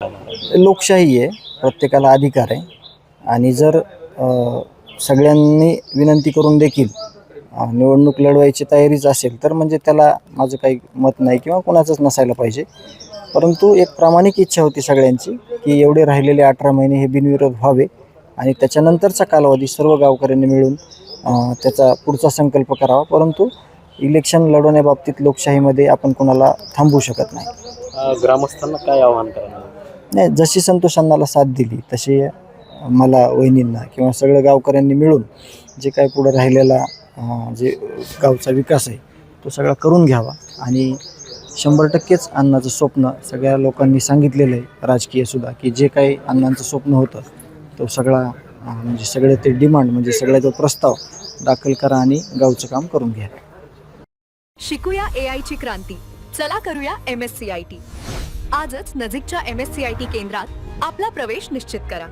लोकशाही आहे, प्रत्येकाला अधिकार आहे आणि जर सगळ्यांनी विनंती करून देखील निवडणूक लढवायची तयारीच असेल तर म्हणजे त्याला माझं काही मत नाही किंवा कोणाचंच नसायला पाहिजे. परंतु एक प्रामाणिक इच्छा होती सगळ्यांची की एवढे राहिलेले 18 महिने हे बिनविरोध व्हावे आणि त्याच्यानंतरचा कालावधी सर्व गावकऱ्यांनी मिळून त्याचा पुढचा संकल्प करावा. परंतु इलेक्शन लढवण्याबाबतीत लोकशाहीमध्ये आपण कोणाला थांबवू शकत नाही. ग्रामस्थांना काय आव्हान करणार? नाही, जशी संतोष अण्णाला साथ दिली तशी मला वहिनींना किंवा सगळ्या गावकऱ्यांनी मिळून जे काय पुढं राहिलेला जे गावचा विकास आहे तो सगळा करून घ्यावा आणि 100%च अण्णाचं स्वप्न सगळ्या लोकांनी सांगितलेलं आहे राजकीयसुद्धा की जे काही अण्णांचं स्वप्न होतं तो सगळा म्हणजे सगळे ते डिमांड म्हणजे सगळ्या तो प्रस्ताव दाखल करा आणि गावचं काम करून घ्या. शिकूया AI ची क्रांती. चला करूया MSCIT. आजच नजीकच्या MSCIT केंद्रात आपला प्रवेश निश्चित करा.